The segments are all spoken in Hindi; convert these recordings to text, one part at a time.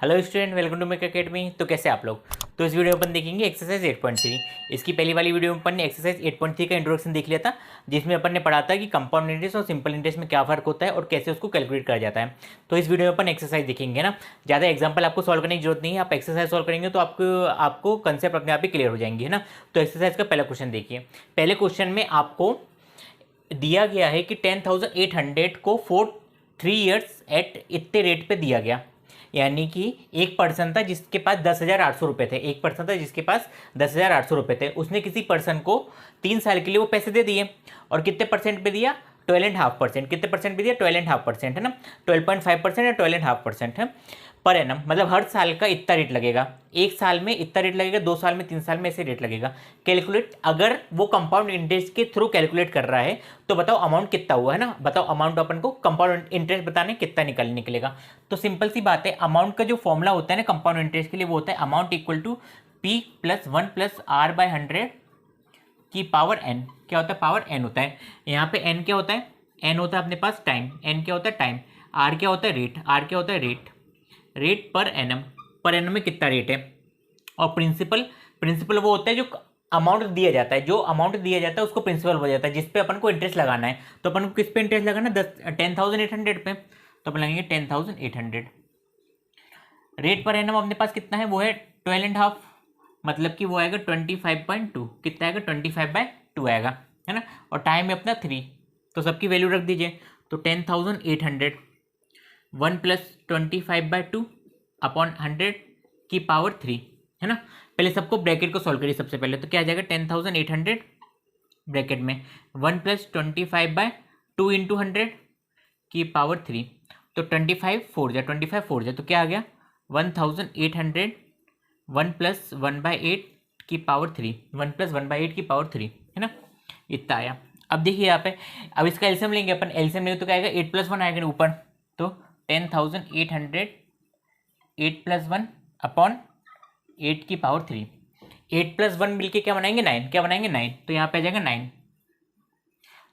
Hello student, welcome to Make Academy. तो कैसे आप लोग? तो इस वीडियो में अपन देखेंगे एक्सरसाइज 8.3। इसकी पहली वाली वीडियो में अपन ने एक्सरसाइज 8.3 का इंट्रोडक्शन देख लिया था, जिसमें अपन ने पढ़ा था कि कंपाउंड इंटरेस्ट और सिंपल इंटरेस्ट में क्या फ़र्क होता है और कैसे उसको कैलकुलेट करा जाता है। तो इस वीडियो में अपन एक्सरसाइज देखेंगे ना। ज़्यादा एग्जाम्पल आपको सॉल्व करने की जरूरत नहीं है, आप एक्सरसाइज सॉल्व करेंगे तो आपको कंसेप्ट अपने आप ही क्लियर हो जाएंगे, है ना। तो एक्सरसाइज का पहला क्वेश्चन देखिए। पहले क्वेश्चन में आपको दिया गया है कि 10,800 को फॉर 3 ईयर्स एट इतने रेट पे दिया गया, यानी कि एक पर्सन था जिसके पास 10,800 रुपये थे। एक पर्सन था जिसके पास 10,800 रुपये थे। उसने किसी पर्सन को 3 साल के लिए वो पैसे दे दिए और कितने परसेंट पे दिया? 12.5%। कितने परसेंट पे दिया? 12.5%, है ना। 12.5% या 12.5% है पर एनम, मतलब हर साल का इतना रेट लगेगा। एक साल में इतना रेट लगेगा, 2 साल में, 3 साल में ऐसे रेट लगेगा। कैलकुलेट, अगर वो कंपाउंड इंटरेस्ट के थ्रू कैलकुलेट कर रहा है तो बताओ अमाउंट कितना हुआ, है ना। बताओ अमाउंट अपन को कंपाउंड इंटरेस्ट बताने कितना निकलेगा। तो सिंपल सी बात है, अमाउंट का जो फॉर्मूला होता है ना कंपाउंड इंटरेस्ट के लिए, वो होता है amount equal to P + 1 + R/100 की पावर n। क्या होता है? पावर n होता है। यहाँ पे n क्या होता है? n होता है अपने पास टाइम। n क्या होता है? टाइम। r क्या होता है? रेट। r क्या होता है? Rate. Rate per annum. Per annum में कितना रेट है? और प्रिंसिपल वो होता है जो अमाउंट दिया जाता है। जो अमाउंट दिया जाता है उसको प्रिंसिपल हो जाता है, जिस पे अपन को इंटरेस्ट लगाना है। तो अपन को किस पे इंटरेस्ट लगाना है? 10,800 पे। तो अपन लगेंगे 10,800। रेट पर एनम अपने पास कितना है? वो है 12.5, मतलब कि वो आएगा 25.2। कितना आएगा? 25/2 आएगा, है ना। और टाइम है अपना 3, तो सबकी वैल्यू रख दीजिए। तो 10,800 1 + 25/2 अपॉन 100 की पावर 3, है ना। पहले सबको ब्रैकेट को सॉल्व करिए सबसे पहले। तो क्या आ जाएगा? 10,800 ब्रैकेट में 1 + 25/2 इंटू 100 की पावर 3। तो 25 4 तो क्या आ गया? 1,800 1 + 1/8 की पावर 3। 1 + 1/8 की पावर 3, है ना। इतना आया। अब देखिए यहाँ पे, अब इसका एलसीएम लेंगे अपन। एलसीएम लेंगे तो क्या आएगा? 8 + 1 आएगा ऊपर। तो 10,800 8 + 1 अपॉन 8 की पावर 3। 8 + 1 मिलके क्या बनाएंगे? 9। क्या बनाएंगे? 9। तो यहाँ पे आ जाएगा 9।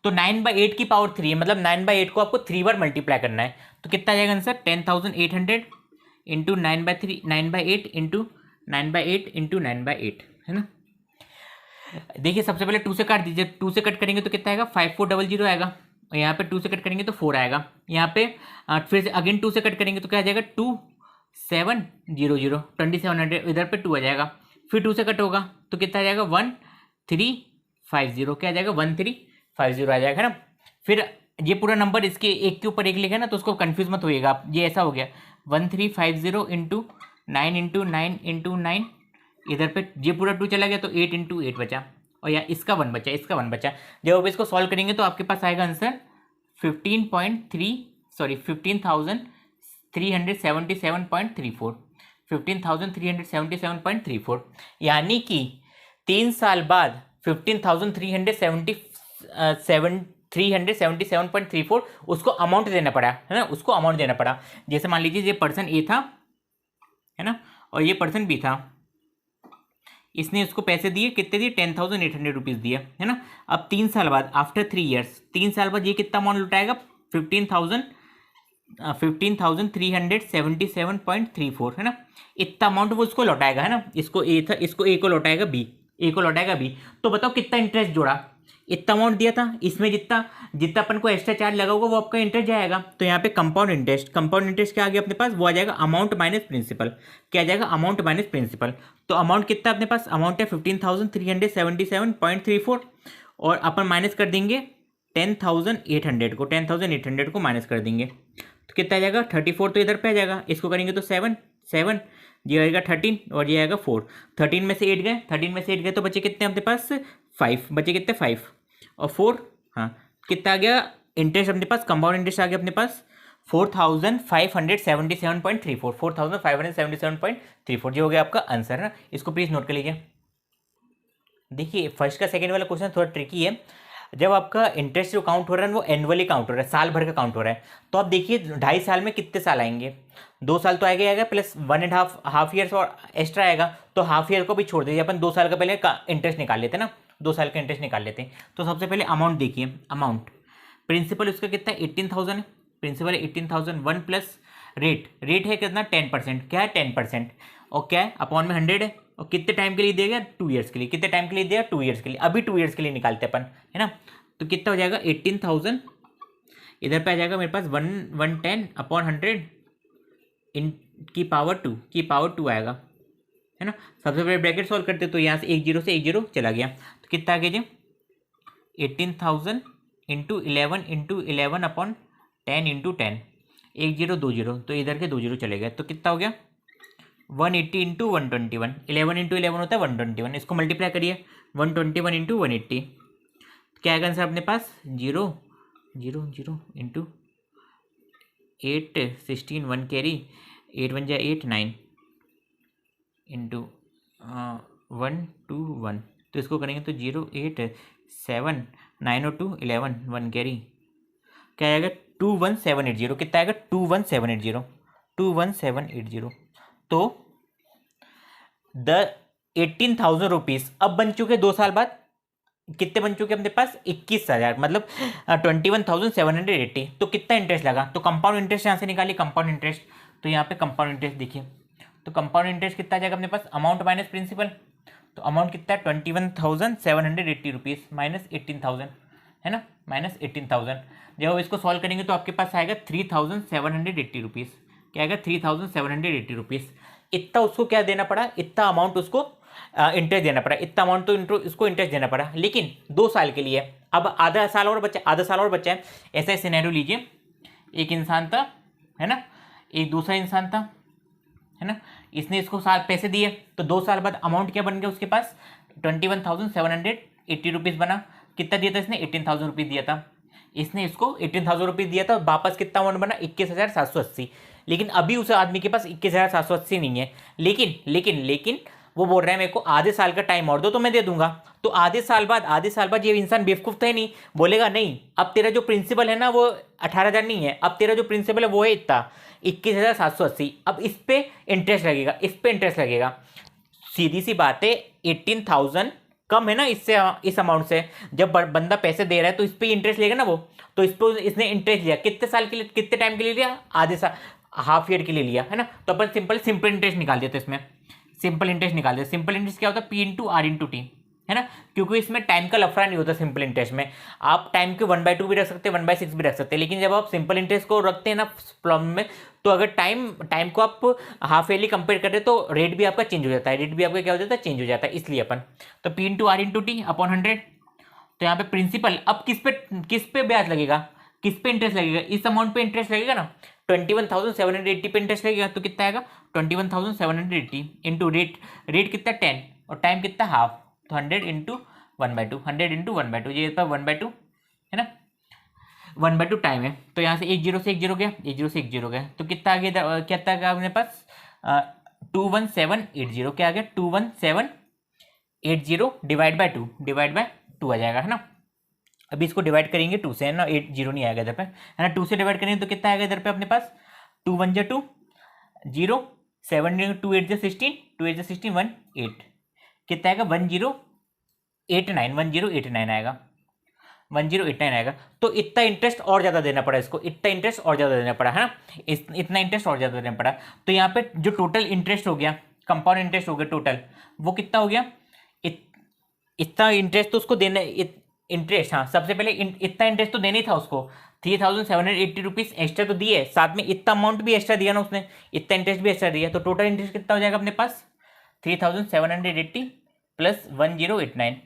तो 9/8 की पावर 3 है, मतलब 9/8 को आपको 3 बार मल्टीप्लाई करना है। तो कितना आ जाएगा आंसर? 10,800 इंटू 9/3, 9/8 इंटू 9/8 इंटू 9/8, है ना। देखिए सबसे पहले 2 से काट दीजिए। 2 से कट करेंगे तो कितना आएगा? 5400 आएगा। और यहाँ पे 2 से कट करेंगे तो 4 आएगा। यहाँ पे फिर से अगेन 2 से कट करेंगे तो क्या आ जाएगा? 2700। 2700 इधर पे 2 आ जाएगा। फिर 2 से कट होगा तो कितना आ जाएगा? 1350। क्या आ जाएगा? 1350 आ जाएगा, है ना। फिर ये पूरा नंबर इसके एक के ऊपर एक लिखा है ना, तो उसको कंफ्यूज मत होइएगा आप। ये ऐसा हो गया 1350 इंटू 9 इंटू 9 इंटू 9। इधर पे ये पूरा 2 चला गया तो 8 इंटू 8 बचा, और या इसका 1 बचा, इसका 1 बचा। जब आप इसको सॉल्व करेंगे तो आपके पास आएगा आंसर 15.377.34। 15,377.34, यानी कि 3 साल बाद 377.34 उसको अमाउंट देना पड़ा, है ना। उसको अमाउंट देना पड़ा। जैसे मान लीजिए ये पर्सन ए था, है ना, और ये पर्सन बी था। इसने उसको पैसे दिए, कितने दिए? 10,800 रुपीज़ दिए, है ना। अब 3 साल बाद, आफ्टर 3 ईयर्स, 3 साल बाद ये कितना अमाउंट लुटाएगा? 15,377.34, है ना। इतना अमाउंट वो उसको लौटाएगा, है ना। इसको ए था, इसको ए को लौटाएगा बी, ए को लौटाएगा बी। तो बताओ कितना इंटरेस्ट जोड़ा? इतना अमाउंट दिया था, इसमें जितना जितना अपन को एक्स्ट्रा चार्ज लगा होगा वो आपका इंटरेस्ट जाएगा। तो यहाँ पे कंपाउंड इंटरेस्ट क्या आ गया अपने पास? वो आ जाएगा अमाउंट माइनस प्रिंसिपल। क्या आ जाएगा? Amount minus principal. तो अमाउंट कितना अपने पास? अमाउंट है 15,377.34, और अपन माइनस कर देंगे 10,800 को माइनस कर देंगे तो कितना आ जाएगा? 34 तो इधर पे आ जाएगा। इसको करेंगे तो 7 7, ये आएगा 13 और ये आएगा 4। 13 में से 8 गए, 13 में से 8 गए तो बचे कितने अपने पास? 5 बचे। कितने? 5 और 4, हाँ। कितना आ गया इंटरेस्ट अपने पास? कंपाउंड इंटरेस्ट आ गया अपने पास 4,577.34। 4,577.34 जो हो गया आपका आंसर, है ना। इसको प्लीज़ नोट कर लीजिए। देखिए फर्स्ट का सेकंड वाला क्वेश्चन थोड़ा ट्रिकी है। जब आपका इंटरेस्ट जो काउंट हो रहा है वो एनुअली काउंट हो रहा है, साल भर का काउंट हो रहा है। तो आप देखिए 2.5 साल में कितने साल आएंगे? 2 साल तो आएगा आएगा, प्लस 1.5 हाफ ईयर्स और एक्स्ट्रा आएगा। तो हाफ ईयर को भी छोड़ दीजिए, अपन 2 साल का पहले इंटरेस्ट निकाल लेते हैं ना। 2 साल का इंटरेस्ट निकाल लेते हैं। तो सबसे पहले अमाउंट देखिए। अमाउंट प्रिंसिपल उसका कितना है? 18,000 है। प्रिंसिपल 18,000 1 प्लस रेट है कितना 10%, क्या है 10%, और क्या है अपॉन में 100 है, और कितने टाइम के लिए देगा 2 ईयर्स के लिए, कितने टाइम के लिए देगा 2 ईयर्स के लिए, अभी 2 ईयर्स के लिए निकालते अपन, है ना। तो कितना हो जाएगा 18,000, इधर पे आ जाएगा मेरे पास 110 अपॉन 100 इन की पावर टू आएगा, है ना। सबसे पहले ब्रैकेट सॉल्व करते तो यहाँ से 10 से 10 चला गया, तो कितना आ गया जी 18,000 इंटू 11 अपॉन 10 इंटू 10, 10 तो इधर के 20 चले गए, तो कितना हो गया 180 इंटू 121, 11 इंटू 11 होता है 121, इसको मल्टीप्लाई करिए 121 इंटू 180, क्या आएगा आंसर अपने पास 0 इंटू 8 16 1 कैरी 8 1 जा 8 9 इंटू 1 2 1, तो इसको करेंगे तो 0 8 7 9 और 2 11 1 कैरी, क्या आएगा 21780, कितना आएगा 21780, तो द 18,000 रुपीज़ अब बन चुके 2 साल बाद, कितने बन चुके अपने पास 21,000, मतलब 21,780, तो कितना इंटरेस्ट लगा, तो कंपाउंड इंटरेस्ट यहाँ से निकालिए, कंपाउंड इंटरेस्ट, तो यहाँ पे कंपाउंड इंटरेस्ट देखिए, तो कंपाउंड इंटरेस्ट कितना आ जाएगा अपने पास अमाउंट माइनस प्रिंसिपल, तो अमाउंट कितना है 21,780 रुपीज़ माइनस 18,000, है ना, माइनस 18,000, जब इसको सॉल्व करेंगे तो आपके पास आएगा 3,780 रुपीज़, क्या आएगा 3,780 रुपीज़, इतना उसको क्या देना पड़ा, इतना अमाउंट उसको इंटरेस्ट देना पड़ा, इतना अमाउंट तो इसको इंटरेस्ट देना पड़ा, लेकिन 2 साल के लिए, अब आधा साल और बचा है। ऐसा सिनेरियो लीजिए, एक इंसान था, है ना, एक दूसरा इंसान था, है ना, इसने इसको साल पैसे दिए, तो 2 साल बाद अमाउंट क्या बन गया उसके पास 21,780 रुपीज़ बना, कितना दिया था इसने 18,000 रुपीज़ दिया था, इसने इसको 18,000 रुपीज़ दिया था, वापस कितना अमाउंट बना 21,780, लेकिन अभी उस आदमी के पास 21,780 नहीं है, लेकिन वो बोल रहा है मेरे को आधे साल का टाइम और दो तो मैं दे दूंगा, तो आधे साल बाद ये इंसान बेवकूफ़ तो है नहीं, बोलेगा नहीं अब तेरा जो प्रिंसिपल है ना वो 18,000 नहीं है, अब तेरा जो प्रिंसिपल है वो है इतना 21,780, अब इस पे इंटरेस्ट लगेगा, सीधी सी बात है 18,000 कम है ना इससे, इस अमाउंट से, जब बंदा पैसे दे रहा है तो इस पर इंटरेस्ट लेगा ना वो, तो इस पर इसने इंटरेस्ट लिया, कितने साल के लिए, कितने टाइम के लिए लिया, आधे साल, हाफ ईयर के लिए लिया, है ना, तो अपन सिंपल इंटरेस्ट निकाल देते इसमें, सिंपल इंटरेस्ट क्या होता है P into R into T, है ना, क्योंकि इसमें टाइम का लफड़ा नहीं होता सिंपल इंटरेस्ट में, आप टाइम के 1/2 भी रख सकते हैं 1/6 भी रख सकते हैं, लेकिन जब आप सिंपल इंटरेस्ट को रखते हैं ना प्रॉब्लम में, तो अगर टाइम को आप हाफ ईयरली कंपेयर करें तो रेट भी आपका चेंज हो जाता है, क्या हो जाता है चेंज हो जाता है, इसलिए अपन तो P into R into T upon 100, तो यहाँ पे प्रिंसिपल अब किस पे ब्याज लगेगा, किस पे इंटरेस्ट लगेगा, इस अमाउंट पे इंटरेस्ट लगेगा ना, 21,780 पे इंटरेस्ट लगेगा, तो कितना आएगा 21,780 इंटू रेट कितना 10 और टाइम कितना हाफ, तो 100 इंटू 1/2, ये 1/2 है ना, 1/2 टाइम है, तो यहाँ से 10 से 10 गया, तो कितना आ गया अपने पास 21780, क्या आ गया 21780 डिवाइड बाय 2 आ जाएगा, है ना। अभी इसको डिवाइड करेंगे 2 से, है ना, 80 नहीं आएगा इधर पे, है ना, 2 से डिवाइड करेंगे तो कितना आएगा इधर पे अपने पास 2 1 जा 2 0 7 2 8 जा 16 1 8, कितना आएगा 1089 आएगा, 1089 आएगा, तो इतना इंटरेस्ट और ज़्यादा देना पड़ा इसको, है ना, इतना इंटरेस्ट और ज़्यादा देना पड़ा, तो यहाँ पे जो टोटल इंटरेस्ट हो गया, कंपाउंड इंटरेस्ट हो गया टोटल, वो कितना हो गया, इतना इंटरेस्ट तो उसको देना, इंटरेस्ट, हाँ सबसे पहले इतना इंटरेस्ट तो देना ही था उसको, 3,780 रुपीज़ एक्स्ट्रा तो दिए, साथ में इतना अमाउंट भी एक्स्ट्रा दिया ना उसने, इतना इंटरेस्ट भी एक्स्ट्रा दिया, तो टोटल इंटरेस्ट कितना हो जाएगा अपने पास 3,780 प्लस 1089,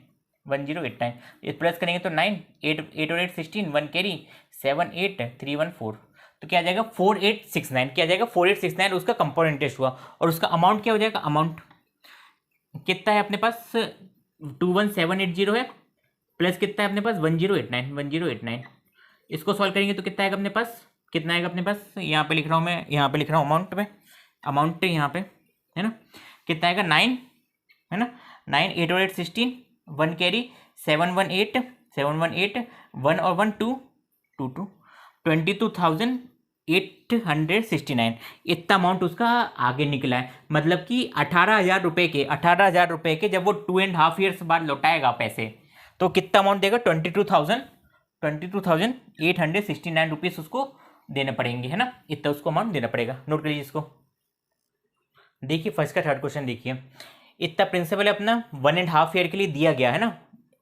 ये प्लस करेंगे तो 9 8 और 8 16 1 कैरी 7 8 3 1 4, तो क्या आ जाएगा 4869, उसका कंपाउंड इंटरेस्ट हुआ, और उसका अमाउंट क्या हो जाएगा, अमाउंट कितना है अपने पास 21780 है, प्लस कितना है अपने पास 1089, इसको सॉल्व करेंगे तो कितना आएगा अपने पास, यहाँ पे लिख रहा हूँ मैं, अमाउंट यहाँ पे है ना, कितना आएगा 9, है ना, 9 8 और 8 16 1 कैरी 7 1 8 1 और 1 2 22,869, इतना अमाउंट उसका आगे निकला है, मतलब कि 18,000 रुपये के जब वो 2.5 ईयर्स बाद लौटाएगा पैसे, तो कितना अमाउंट देगा 22,869 रुपीज़ उसको देने पड़ेंगे, है ना, इतना उसको अमाउंट देना पड़ेगा। नोट करिए इसको। देखिए फर्स्ट का थर्ड क्वेश्चन देखिए, इतना प्रिंसिपल अपना 1.5 ईयर के लिए दिया गया है ना,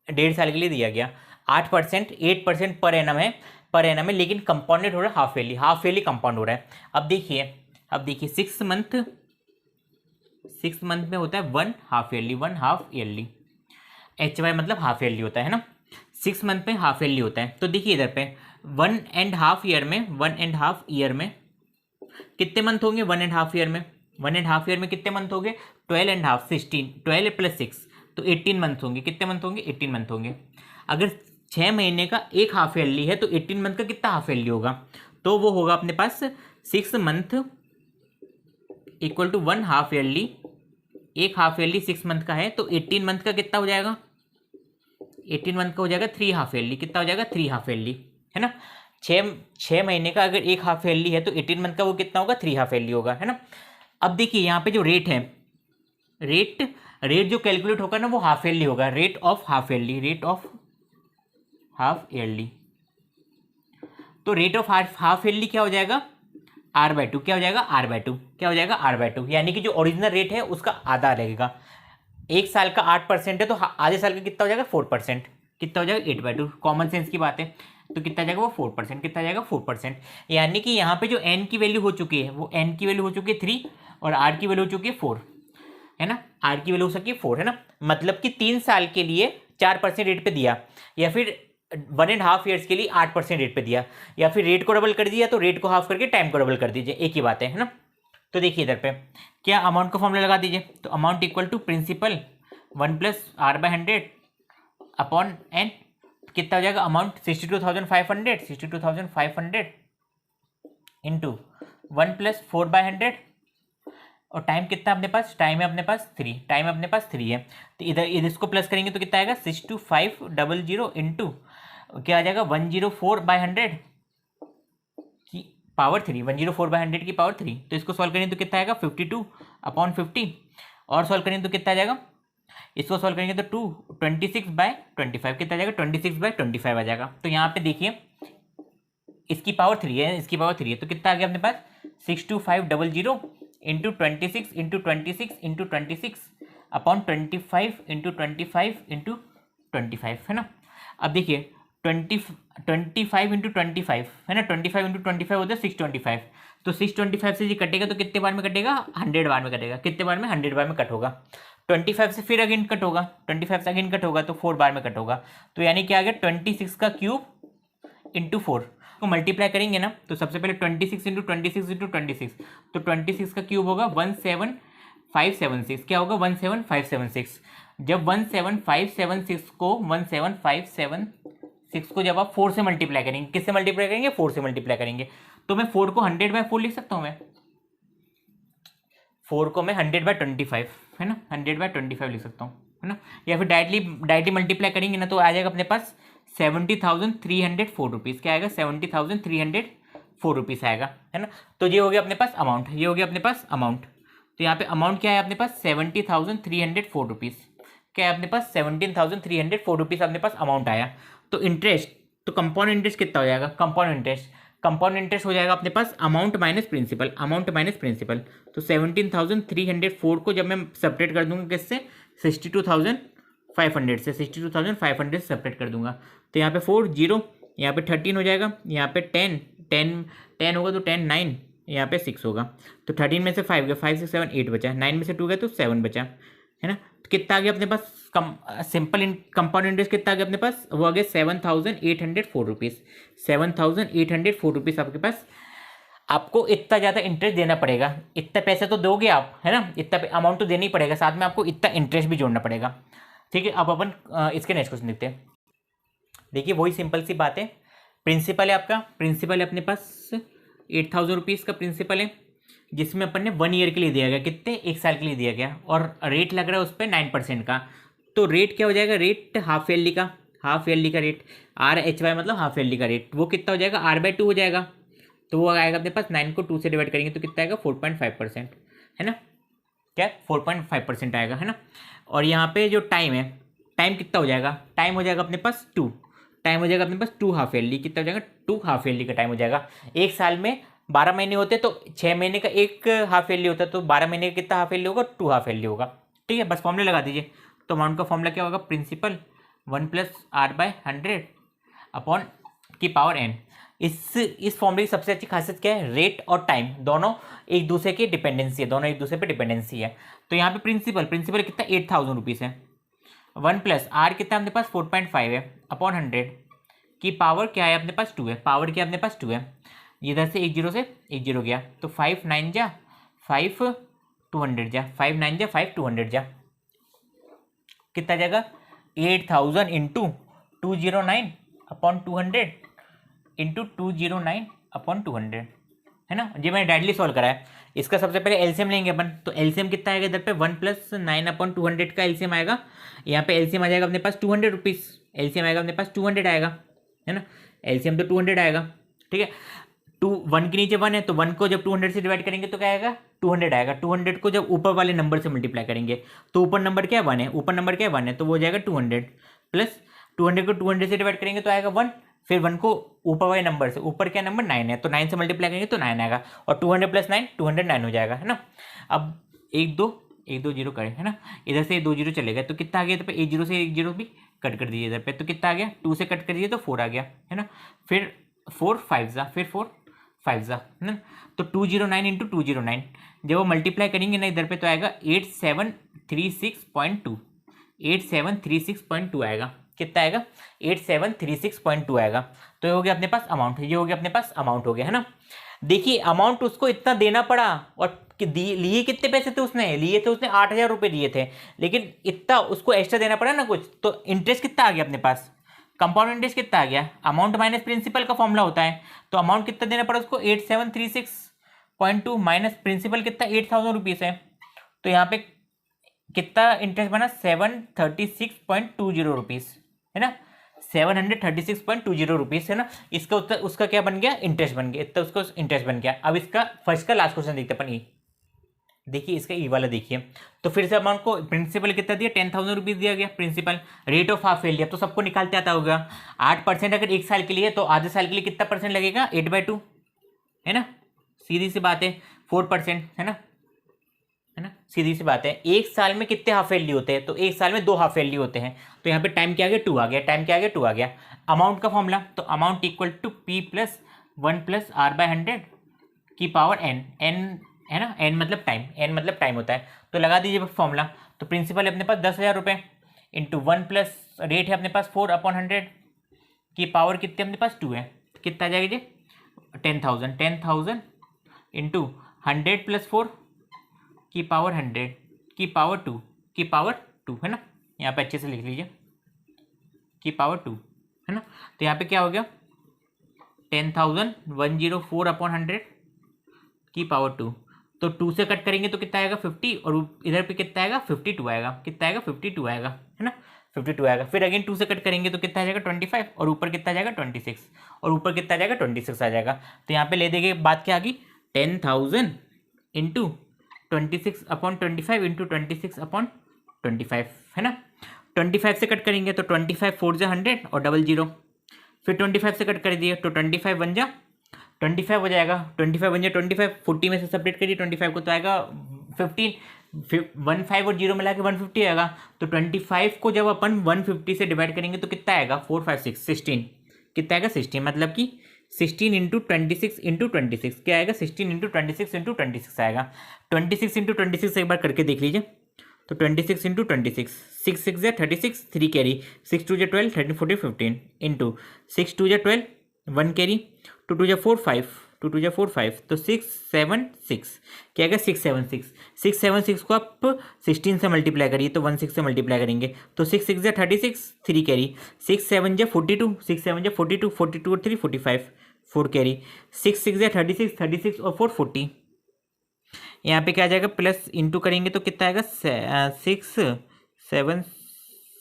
1.5 साल के लिए दिया गया। 8%, 8% पर एनम है, पर एनम है, लेकिन कंपाउंडेड हो रहा है हाफ ईयरली कंपाउंड हो रहा है। अब देखिए 6 मंथ में होता है 1/2 ईयरली, HY मतलब हाफ ईयरली होता है ना, 6 मंथ में हाफ ईयरली होता है। तो देखिए इधर पे 1.5 ईयर में कितने मंथ होंगे, 1.5 ईयर में, 1.5 ईयर में कितने मंथ होंगे, 12.5, 16, 12 + 6 तो 18 मंथ होंगे। कितने मंथ होंगे, 18 मंथ होंगे। अगर 6 महीने का एक हाफ ईयरली है तो 18 मंथ का कितना हाफ ईयरली होगा, तो वो होगा अपने पास 6 मंथ इक्वल टू 1/2 ईयरली। एक हाफ ईयरली 6 मंथ का है तो 18 मंथ का कितना हो जाएगा, 18 मंथ का हो जाएगा 3 हाफ ईयरली। कितना हो जाएगा, 3 हाफ ईयरली, है ना। 6 महीने का अगर एक हाफ ईयरली है तो 18 मंथ का वो कितना होगा, 3 हाफ ईयरली होगा, है ना। अब देखिए यहाँ पे जो रेट है, रेट जो कैलकुलेट होगा ना वो हाफ ईयरली होगा, रेट ऑफ हाफ ईयरली। तो रेट ऑफ हाफ ईयरली क्या हो जाएगा, R/2। क्या हो जाएगा, R/2, यानी कि जो ओरिजिनल रेट है उसका आधा लगेगा। एक साल का 8% है तो आधे साल का कितना हो जाएगा, 4%। कितना हो जाएगा, 8/2। कॉमन सेंस की बात है, तो कितना जाएगा वो 4%। कितना जाएगा, 4%। यानी कि यहाँ पे जो n की वैल्यू हो चुकी है वो n की वैल्यू हो चुकी है 3 और r की वैल्यू हो चुकी है 4, है ना। r की वैल्यू हो सकी है 4, है ना। मतलब कि 3 साल के लिए 4% रेट पे दिया, या फिर 1.5 ईयर्स के लिए 8% रेट पे दिया, या फिर रेट को डबल कर दिया तो रेट को हाफ करके टाइम को डबल कर दीजिए, एक ही बात है ना। तो देखिए इधर पे क्या अमाउंट का फॉर्मूला लगा दीजिए, तो amount equal to principal 1 + R/100 upon n। कितना हो जाएगा अमाउंट, 62,500 इंटू 1 + 4/100 और टाइम कितना अपने पास, टाइम है अपने पास 3 है। तो इधर इसको प्लस करेंगे तो कितना आएगा, 62500 इंटू क्या आ जाएगा 104/100 की पावर 3, 104/100 की पावर 3। तो इसको सॉल्व करेंगे तो कितना आएगा, 52/50 और सॉल्व करेंगे तो कितना आ जाएगा, इसको सॉल्व करेंगे तो 26/25 कितना आ जाएगा, 26/25 आ जाएगा। तो यहाँ पे देखिए इसकी पावर 3 है, तो कितना आ गया अपने पास, 62500 into 26 into 26 into 26 upon 25 into 25 into 25, है ना। अब देखिए 25 इंटू 25 है ना, 25 इंटू 25 होता है 625। तो 625 से ये कटेगा तो कितने बार में कटेगा, 100 बार में कटेगा। कितने बार में, 100 बार में कट होगा। 25 से फिर अगेन कट होगा, 25 से अगेन कट होगा तो 4 बार में कट होगा। तो यानी क्या आ गया, 26 का क्यूब इंटू 4 को मल्टीप्लाई करेंगे ना, तो सबसे पहले 26 इंटू 26 इंटू 26, तो 26 का क्यूब होगा 17576। क्या होगा, 17576। जब 17576 को जब आप 4 से मल्टीप्लाई करेंगे, किससे मल्टीप्लाई करेंगे, 4 से मल्टीप्लाई करेंगे, तो मैं 4 को 100/4 लिख सकता हूँ। मैं 4 को मैं 100/25, है ना, 100/25 लिख सकता हूँ, है ना। या फिर डायरेक्टली मल्टीप्लाई करेंगे ना तो आ जाएगा अपने पास 70,304 रुपीज़। क्या आएगा, 70,304 रुपीज़ आएगा, है ना। तो ये हो गया अपने पास अमाउंट, तो यहाँ पे अमाउंट क्या है अपने पास, 70,304 रुपीज़। क्या है अपने पास, 17,304 रुपीज़ अपने पास अमाउंट आया। तो इंटरेस्ट, तो कंपाउंड इंटरेस्ट कितना हो जाएगा, कंपाउंड इंटरेस्ट हो जाएगा अपने पास अमाउंट माइनस प्रिंसिपल। तो 17,304 को जब मैं सेपरेट कर दूंगा किससे, 62,500 से, 62,500 से सेपरेट कर दूंगा। तो यहाँ पे 4 0, यहाँ पे 13 हो जाएगा, यहाँ पे 10 होगा तो 10 9, यहाँ पे 6 होगा। तो 13 में से 5 गया, 5 6 7 8 बचा, 9 में से 2 गया तो 7 बचा, है ना। तो कितना आ गया अपने पास, सिंपल कंपाउंड इंटरेस्ट कितना आ गया अपने पास, वो आ गया 7,804 रुपीज़। 7,804 रुपीज़ आपके पास, आपको इतना ज़्यादा इंटरेस्ट देना पड़ेगा। इतना पैसे तो दोगे आप, है ना, इतना अमाउंट तो देना ही पड़ेगा, साथ में आपको इतना इंटरेस्ट भी जोड़ना पड़ेगा। ठीक है, अब अपन इसके नेक्स्ट क्वेश्चन देखते हैं। देखिए वही सिंपल सी बात है, प्रिंसिपल है आपका, प्रिंसिपल है अपने पास 8,000 रुपीज़ का प्रिंसिपल है, जिसमें अपन ने 1 ईयर के लिए दिया गया, कितने, 1 साल के लिए दिया गया, और रेट लग रहा है उस पर 9% का। तो रेट क्या हो जाएगा, रेट हाफ ईयरली का रेट, RHY मतलब हाफ ईयरली का रेट, वो कितना हो जाएगा, R/2 हो जाएगा। तो वो आएगा अपने पास, 9 को 2 से डिवाइड करेंगे तो कितना आएगा, 4.5%, है ना। क्या, 4.5% आएगा, है ना। और यहाँ पे जो टाइम है, टाइम कितना हो जाएगा, टाइम हो जाएगा अपने पास 2 टाइम हो जाएगा अपने पास 2 हाफ ईयरली। कितना हो जाएगा? 2 हाफ ईयरली का टाइम हो जाएगा। एक साल में 12 महीने होते तो 6 महीने का एक हाफ ईयरली होता, तो 12 महीने का कितना हाफ ईयरली होगा? 2 हाफ ईयरली होगा। ठीक है, बस फॉर्मूला लगा दीजिए। तो अमाउंट का फॉर्मूला क्या होगा? प्रिंसिपल 1+r/100 अपॉन की पावर n। इस फॉर्मूले की सबसे अच्छी खासियत क्या है? रेट और टाइम दोनों एक दूसरे की डिपेंडेंसी है, दोनों एक दूसरे पे डिपेंडेंसी है। तो यहाँ पे प्रिंसिपल कितना? 8000 रुपीज़ है। 1+r कितना अपने पास? 4.5 है अपॉन 100 की पावर क्या है अपने पास? 2 है। पावर क्या अपने पास? 2 है। इधर से एक जीरो गया, तो 5 9 जा 5 200 जा 5 9 जा 5 200 जा, कितना जाएगा? 8000 इंटू 209 अपॉन 200 इंटू 209 अपॉन 200, है ना। ये मैंने डायरेक्टली सॉल्व करा है। इसका सबसे पहले एलसीएम लेंगे अपन, तो एलसीएम कितना आएगा इधर पे? 1+9 अपॉन 200 का एलसीएम आएगा। यहाँ पे एलसीएम आ जाएगा अपने पास 200 रुपीज़। एलसीएम आएगा अपने पास 200 आएगा, है ना। एलसीएम तो 200 आएगा, ठीक है। 1 के नीचे 1 है, तो 1 को जब 200 से डिवाइड करेंगे तो क्या आएगा? 200 आएगा। 200 को जब ऊपर वाले नंबर से मल्टीप्लाई करेंगे, तो ऊपर नंबर क्या है? 1 है। ऊपर नंबर क्या है? 1 है, तो वो हो जाएगा 200 प्लस 200 को 200 से डिवाइड करेंगे तो आएगा 1। फिर 1 को ऊपर वाले नंबर से, ऊपर क्या नंबर? 9 है, तो 9 से मल्टीप्लाई करेंगे तो 9 आएगा, और 200 + 9 209 हो जाएगा, है ना। अब 1 2 जीरो करें, है ना। इधर से 2 जीरो चले गए, तो कितना आ गया इधर पे? 1 जीरो से 1 जीरो भी कट कर दीजिए इधर पे, तो कितना आ गया? 2 से कट कर दीजिए तो 4 आ गया, है ना। फिर 4 5 जा, फिर 4 5 जा, है ना। तो 209 इंटू 209 जब वो मल्टीप्लाई करेंगे ना इधर पे, तो आएगा 8736.2। 8736.2 आएगा। कितना आएगा? 8736.2 आएगा। तो ये हो गया अपने पास अमाउंट, ये हो गया अपने पास अमाउंट हो गया, है ना। देखिए अमाउंट उसको इतना देना पड़ा, और लिए कितने पैसे थे उसने? लिए थे उसने 8000 रुपये लिए थे, लेकिन इतना उसको एक्स्ट्रा देना पड़ा ना कुछ, तो इंटरेस्ट कितना आ गया अपने पास? कंपाउंड इंटरेस्ट कितना आ गया? अमाउंट माइनस प्रिंसिपल का फॉर्मूला होता है, तो अमाउंट कितना देना पड़ा उसको? 8736.2 माइनस प्रिंसिपल कितना? 8000 रुपीज़ है। तो यहाँ पे कितना इंटरेस्ट बना? 736.20 रुपीज़, है ना। 736.20 रुपीज़, है ना। इसका उत्तर उसका क्या बन गया? इंटरेस्ट बन गया। इतना उसको इंटरेस्ट बन गया। अब इसका फर्स्ट का लास्ट क्वेश्चन देखते अपन। देखिए इसका ई वाला देखिए, तो फिर से अमाउंट को प्रिंसिपल कितना दिया? 10,000 रुपीज़ दिया गया प्रिंसिपल। रेट ऑफ हाफ फेल दिया, तो सबको निकालते आता होगा। 8% अगर एक साल के लिए, तो आधे साल के लिए कितना परसेंट लगेगा? 8/2, है ना। सीधी सी बात है, 4%, है ना, है ना। सीधी सी बात है। एक साल में कितने हाफ ईयरली होते हैं? तो एक साल में 2 हाफ ईयरली होते हैं। तो यहाँ पे टाइम क्या आ गया? 2 आ गया। टाइम क्या आ गया? 2 आ गया। अमाउंट का फॉर्मूला, तो अमाउंट इक्वल टू P+1+R/100 की पावर n। है ना, n मतलब टाइम, n मतलब टाइम होता है। तो लगा दीजिए फॉर्मूला। तो प्रिंसिपल अपने पास 10,000 रुपये इंटू 1 प्लस रेट है अपने पास 4/100 की पावर कितने अपने पास? 2 है। कितना आ जाएगा जी? 10,000 इंटू 100 + 4 की पावर 100 की पावर 2 की पावर 2, है ना। यहाँ पे अच्छे से लिख लीजिए, की पावर 2, है ना। तो यहाँ पे क्या हो गया? 10,104/100 की पावर 2। तो 2 से कट करेंगे तो कितना आएगा? 50, और इधर पे कितना आएगा? 52 आएगा। कितना आएगा? 52 आएगा, है ना। 52 आएगा। फिर अगेन 2 से कट करेंगे तो कितना आ जाएगा? 25, और ऊपर कितना आ जाएगा? 26, और ऊपर कितना आ जाएगा? 26 आ जाएगा। तो यहाँ पे ले देंगे, बात क्या आ गई? 10,000 इंटू 26/25 इंटू 26/25, है ना। 25 से कट करेंगे तो 25 4 जा 100 और डबल जीरो। फिर 25 से कट कर दिए तो 25 बन जा 25 हो जाएगा। 25 बन जाए 25, 40 में से सेपरेट करिए 25 को, तो आएगा 15। 15 और 0 मिला के 150 आएगा। तो 25 को जब अपन 150 से डिवाइड करेंगे तो कितना आएगा? 4 5 6 16। कितना आएगा? 16, मतलब कि 16 इंटू 26 इंटू 26 क्या आएगा? 16 इंटू 26 इंटू 26 आएगा। 26 इंटू 26 एक बार करके देख लीजिए। तो 26 इंटू 26, 6 6 जा 36, 3 कैरी, 6 2 जा 12, 13 14 15 इंटू 6 2 जा 12, 1 कैरी, 2 2 जा 4 5, 2 2 जा 4 5, तो 6 7 6 क्या आएगा? 6 7 6। 6 7 6 को आप 16 से मल्टीप्लाई करिए तो 16 से मल्टीप्लाई करेंगे तो 6 6 जा 36, 3 कैरी, 6 7 जा 42, 6 7 जा 42, 42 और 3 45, 4 कैरी, 6 6 जा 36, 36 और 4 40। यहाँ पे क्या आ जाएगा? प्लस इंटू करेंगे तो कितना आएगा? 6 7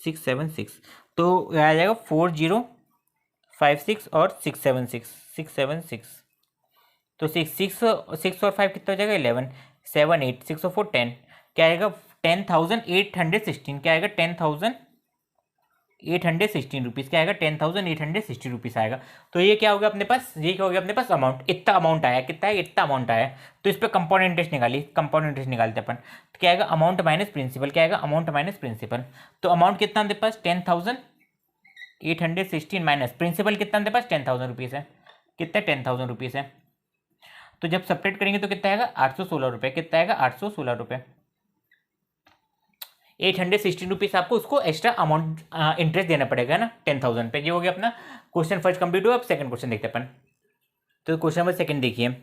6 7 6, तो आ जाएगा 4056 और 676 676। तो 6 6 6 और 5 कितना हो जाएगा? 11 7 8 6 और 4 10, क्या आएगा? 10,816, क्या आएगा? ₹10,816 क्या आएगा, 10,860 रुपीज़ आएगा। तो ये क्या हो गया अपने पास, ये क्या हो गया अपने पास, अमाउंट, इतना अमाउंट आया, कितना है, इतना अमाउंट आया। तो इस पर कंपाउंड इंटरेस्ट निकाली, कंपाउंड इंटरेस्ट निकालते अपन, तो क्या आएगा, अमाउंट माइनस प्रिंसिपल, क्या आएगा, अमाउंट माइनस प्रिंसिपल। तो अमाउंट कितना हमारे पास 10,816 माइनस प्रिंसिपल कितना हमारे पास 10,000 रुपीज़ है, कितना 10,000 रुपीज़ है। तो जब सब्ट्रैक्ट करेंगे तो कितना आएगा, 816 रुपये, कितना आएगा, 816 रुपये। 816 रुपीज़ आपको उसको एक्स्ट्रा अमाउंट इंटरेस्ट देना पड़ेगा ना 10,000 पे। ये हो गया अपना क्वेश्चन फर्स्ट कंप्लीट हुआ। अब सेकंड क्वेश्चन देखते हैं अपन। तो क्वेश्चन नंबर सेकंड देखिए,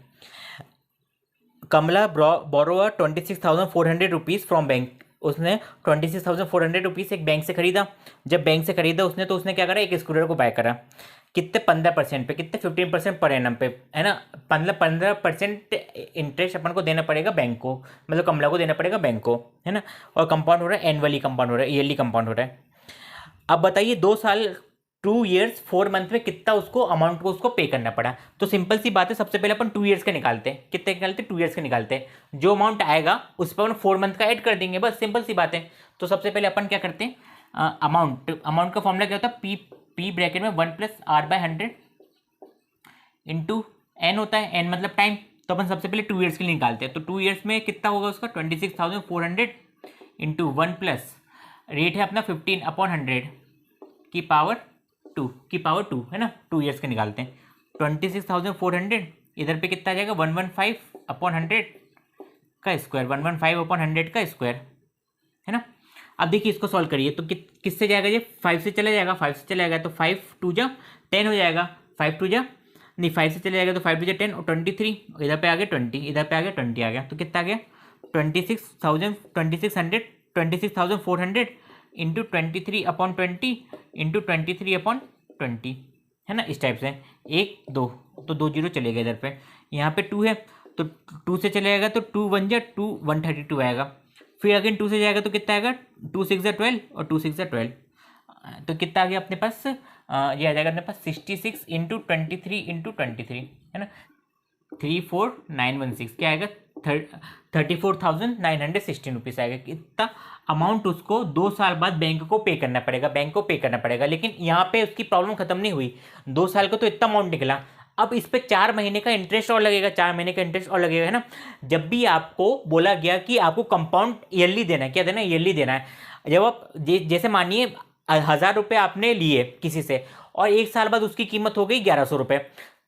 कमला बोरोअर 26,400 रुपीज़ फ्रॉम बैंक। उसने 26,400 रुपीज़ एक बैंक से खरीदा। जब बैंक से खरीदा उसने, तो उसने क्या करा, एक स्कूटर को बाय करा, कितने 15% पे, कितने 15% पर एनम पे, है ना, 15% इंटरेस्ट अपन को देना पड़ेगा बैंक को, मतलब कमला को देना पड़ेगा बैंक को, है ना। और कंपाउंड हो रहा है, एनुअली कंपाउंड हो रहा है, ईयरली कंपाउंड हो रहा है। अब बताइए 2 साल 2 ईयर्स 4 मंथ में कितना उसको अमाउंट को उसको पे करना पड़ा। तो सिंपल सी बात है, सबसे पहले अपन 2 ईयर्स के निकालते हैं, कितने निकालते हैं, 2 ईयर्स के निकालते हैं। जो अमाउंट आएगा उस पर अपन 4 मंथ का ऐड कर देंगे, बस सिंपल सी बात है। तो सबसे पहले अपन क्या करते हैं, अमाउंट का फॉर्मूला क्या होता है, पी ब्रैकेट में 1 + R/100 इंटू एन होता है, एन मतलब टाइम। तो अपन सबसे पहले 2 ईयर्स के लिए निकालते हैं। तो 2 ईयर्स में कितना होगा उसका, 26,400 इंटू 1 प्लस रेट है अपना 15/100 की पावर 2 है ना। 2 ईयर्स के निकालते हैं। 26,400 इधर पे कितना आ जाएगा, 115/100 का स्क्वायर, 115/100 का स्क्वायर, है ना। अब देखिए इसको सॉल्व करिए तो किससे जाएगा, ये 5 से चला जाएगा, 5 से चला जाएगा तो 5 2 जा 10 हो जाएगा, 5 2 जा नहीं 5 से चले जाएगा तो 5 2 जा 10 और 23, इधर पे आ गया 20, इधर पे आ गया 20 आ गया। तो कितना आ गया, 26,400 इंटू 23/20 इंटू 23/20, है ना। इस टाइप से 1 2 तो 2 जीरो चले गए इधर पे। यहाँ पे 2 है तो 2 से चले जाएगा तो 2 1 जा 2 132 आएगा। फिर अगेन 2 से जाएगा तो कितना आएगा, 2 6 जा 12 और 2 6 जा 12। तो कितना आ गया अपने पास, ये आ जाएगा अपने पास 66 इंटू 23 इंटू 23, है ना, 34,916 क्या आएगा, 34,916 रुपीज़ आएगा। कितना अमाउंट उसको 2 साल बाद बैंक को पे करना पड़ेगा, लेकिन यहाँ पे उसकी प्रॉब्लम खत्म नहीं हुई। 2 साल को तो इतना अमाउंट निकला, अब इस पे 4 महीने का इंटरेस्ट और लगेगा, 4 महीने का इंटरेस्ट और लगेगा, है ना। जब भी आपको बोला गया कि आपको कंपाउंड ईयरली देना है, क्या देना है, ईयरली देना है। जब आप जैसे मानिए 1,000 रुपये आपने लिए किसी से और 1 साल बाद उसकी कीमत हो गई 1,100 रुपये,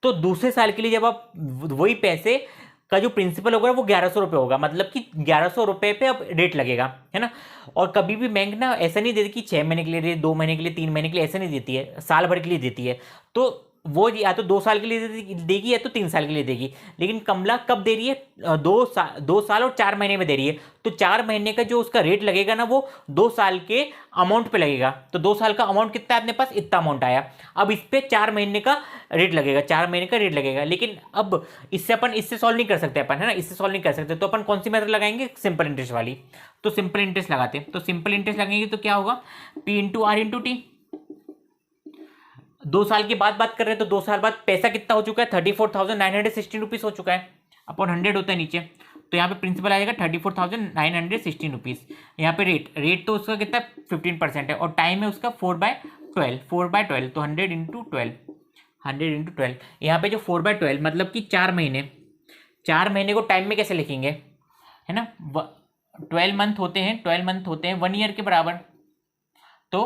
तो दूसरे साल के लिए जब आप वही पैसे का जो प्रिंसिपल होगा वो 1,100 रुपये होगा, मतलब कि 1,100 रुपये पे अब रेट लगेगा, है ना। और कभी भी बैंक ना ऐसा नहीं देती कि 6 महीने के लिए दे, 2 महीने के लिए, 3 महीने के लिए, ऐसा नहीं देती है, साल भर के लिए देती है। तो वो या तो 2 साल के लिए देगी या तो 3 साल के लिए देगी। लेकिन कमला कब दे रही है, 2 साल और 4 महीने में दे रही है। तो 4 महीने का जो उसका रेट लगेगा ना वो 2 साल के अमाउंट पे लगेगा। तो 2 साल का अमाउंट कितना है अपने पास, इतना अमाउंट आया। अब इस पे 4 महीने का रेट लगेगा, 4 महीने का रेट लगेगा। लेकिन अब इससे सॉल्व नहीं कर सकते अपन, है ना, इससे सॉल्व नहीं कर सकते। तो अपन कौन सी मेथड लगाएंगे, सिंपल इंटरेस्ट वाली। तो सिंपल इंटरेस्ट लगाते हैं। तो सिंपल इंटरेस्ट लगेंगे तो क्या होगा, P into R into T. 2 साल की बात कर रहे हैं तो 2 साल बाद पैसा कितना हो चुका है, 34,916 रुपीज़ हो चुका है, अपॉन 100 होता है नीचे। तो यहाँ पे प्रिंसिपल आ जाएगा 34,916 रुपीज़। यहाँ पे रेट तो उसका कितना 15% है और टाइम है उसका 4/12 तो 100 इंटू 12 यहाँ पे जो 4/12 मतलब कि 4 महीने को टाइम में कैसे लिखेंगे, है ना। 12 मंथ होते हैं 1 ईयर के बराबर। तो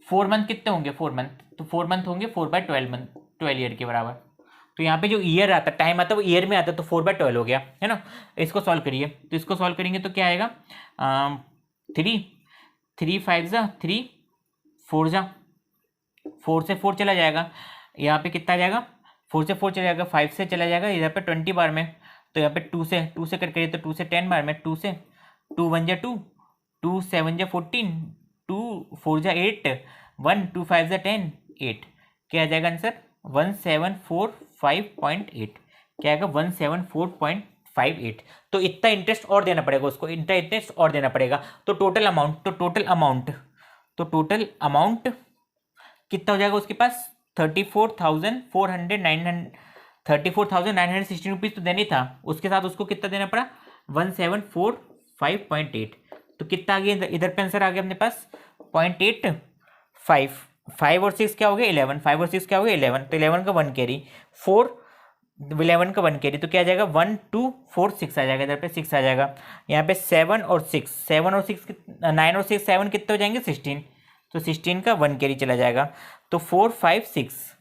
4 मंथ कितने होंगे, 4 मंथ तो 4 मंथ होंगे 4/12 ईयर के बराबर। तो यहाँ पे जो ईयर आता है, टाइम आता है वो ईयर में आता है, तो 4/12 हो गया, है ना। इसको सॉल्व करिए तो इसको सॉल्व करेंगे तो क्या आएगा, 3 5 जा 3 4 जा 4 से 4 चला जाएगा, यहाँ पे कितना आ जाएगा, 4 से 4 चला जाएगा, 5 से चला जाएगा इधर पे 20 बार में। तो यहाँ पे 2 से करके तो 2 से 10 बार में, 2 से 2 1 जा 2 2 7 जा 14 2 4 जा 8 1 2 5 जा 10 8 क्या आ जाएगा आंसर 1745.8 क्या आएगा 1745.8। तो इतना इंटरेस्ट और देना पड़ेगा उसको, इतना इंटरेस्ट और देना पड़ेगा। तो टोटल अमाउंट कितना हो जाएगा उसके पास 34,916 रुपीज़ तो देनी था, उसके साथ उसको कितना देना पड़ा 1745.8। तो कितना आ गया इधर पे आंसर आ गया अपने पास 0.85 5 और 6 क्या हो गया 11, 5 और 6 क्या हो गया 11, तो 11 का 1 कैरी, 4 11 का 1 कैरी, तो क्या आ जाएगा 1 2 4 6 आ जाएगा, इधर पे 6 आ जाएगा। यहाँ पे 7 और 6, 7 और 6 9 और 6 7 कितने हो जाएंगे 16, तो 16 का 1 कैरी चला जाएगा, तो 4 5 6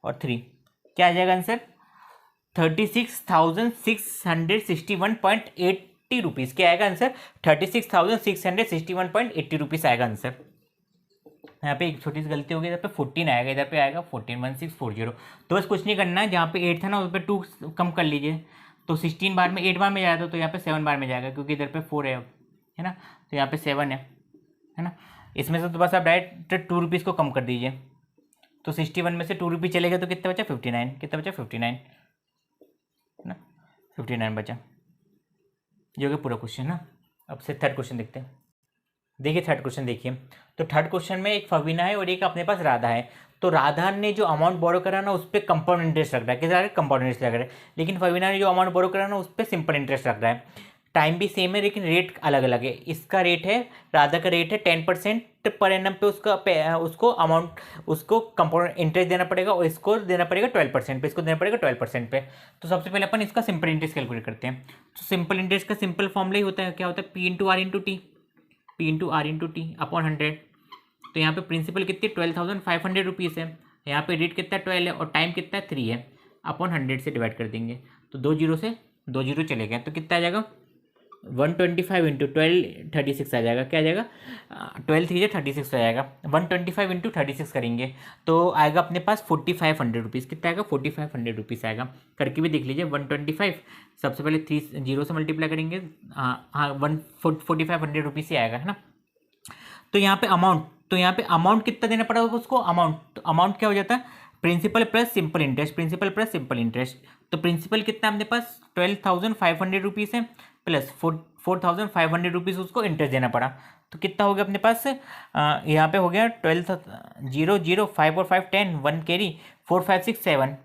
और 3 क्या आ जाएगा आंसर 36,661.80 रुपीज़। क्या आएगा आंसर 36,661.80 आएगा आंसर। यहाँ पे एक छोटी सी गलती होगी, इधर पे 14 आएगा, इधर पे आएगा 14 1640। तो बस कुछ नहीं करना है, जहाँ पे 8 था ना उस पर 2 कम कर लीजिए, तो 16 बार में 8 बार में जाएगा तो यहाँ पे 7 बार में जाएगा, क्योंकि इधर पे 4 है ना, तो यहाँ पे 7 है ना। इसमें से तो बस आप डायरेक्ट 2 रुपीज़ को कम कर दीजिए, तो 61 में से 2 रुपीज़ चलेगा तो कितना बचा 59, कितना बचा 59 है ना, 59 बचा। ये हो गया पूरा क्वेश्चन ना। अब से थर्ड क्वेश्चन देखते हैं। देखिए थर्ड क्वेश्चन देखिए, तो थर्ड क्वेश्चन में एक फवीना है और एक अपने पास राधा है। तो राधा ने जो अमाउंट बोरो करा ना उस पर कंपाउंड इंटरेस्ट रख रहा है, कैसे रख रहा है कंपाउंड इंटरेस्ट रख रहा है, लेकिन फवीना ने जो अमाउंट बोरो करा ना उस पर सिंपल इंटरेस्ट रख रहा है। टाइम भी सेम है लेकिन रेट अलग अलग है। इसका रेट है, राधा का रेट है 10% पर एनम पे उसको अमाउंट उसको कंपाउंड इंटरेस्ट देना पड़ेगा, और इसको देना पड़ेगा 12% पे, इसको देना पड़ेगा 12% पे। तो सबसे पहले अपन इसका सिंपल इंटरेस्ट कैलकुलेट करते हैं। तो सिंपल इंटरेस्ट का सिंपल फॉर्मूला ही होता है, क्या होता है P into R into T, P into R into T upon 100। तो यहाँ पे प्रिंसिपल कितनी 12,500 रुपीज़ है, यहाँ पे रेट कितना 12 है और टाइम कितना 3 है, अपॉन 100 से डिवाइड कर देंगे, तो 2 जीरो से 2 जीरो चले गए, तो कितना आ जाएगा 125 इंटू 12 36 आ जाएगा। क्या आ जाएगा 12 3 36 आ जाएगा। 125 इंटू 36 करेंगे तो आएगा अपने पास 4,500 रुपीज़। कितना आएगा 4,500 रुपीज़ आएगा। करके भी देख लीजिए 125 सबसे पहले 3 जीरो से मल्टीप्लाई करेंगे, हाँ 4,500 रुपीज़ ही आएगा, है ना। तो यहाँ पे अमाउंट, तो यहाँ पे अमाउंट कितना देना पड़ा होगा उसको, अमाउंट क्या हो जाता है principal plus simple interest, principal plus simple interest. तो प्रिंसिपल कितना अपने पास 12,500 रुपीज़ है, प्लस 4,500 रुपीज़ उसको इंटरेस्ट देना पड़ा। तो कितना हो गया अपने पास यहाँ पे हो गया 12 जीरो जीरो 5 और 5 10 1 कैरी 4 5 6 7,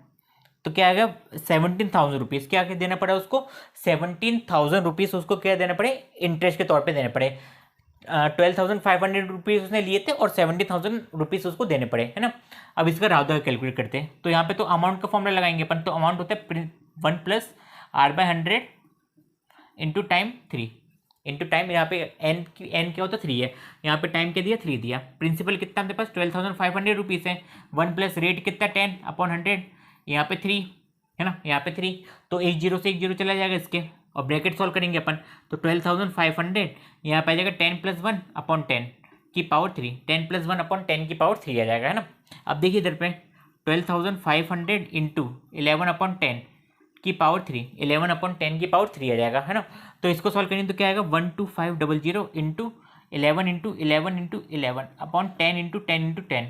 तो क्या आ गया 17,000 रुपीज़। क्या देना पड़ा उसको 17,000 रुपीज़ उसको क्या देना पड़े इंटरेस्ट के तौर पे देने पड़े। 12,500 रुपीज़ उसने लिए थे और 70,000 रुपीज़ उसको देने पड़े, है ना। अब इसका राउदा कैलकुलेट करते हैं। तो यहाँ पे तो अमाउंट का फॉर्मूला लगाएंगे अपन, तो अमाउंट होता है 1 plus R/100 into time 3 into time, यहाँ पे एन क्या होता है 3 है, यहाँ पे टाइम क्या दिया 3 दिया। प्रिंसिपल कितना अपने पास 12,500 रुपीज़ है, 1 प्लस रेट कितना 10 अपॉन 100, यहाँ पे 3 है ना, यहाँ पे 3, तो एक जीरो से एक जीरो चला जाएगा इसके, और ब्रैकेट सॉल्व करेंगे अपन, तो 12,500 यहाँ पे आ जाएगा 10 प्लस 1 अपॉन 10 की पावर 3, 10 प्लस 1 अपॉन 10 की पावर 3 आ जाएगा, है ना। अब देखिए इधर पे 12,500 इंटू 11 अपॉन 10 की पावर 3, 11 अपॉन 10 की पावर 3 आ जाएगा, है ना। तो इसको सॉल्व करेंगे तो क्या आएगा 12500 into 11 into 11 into 11 upon 10 into 10 into 10,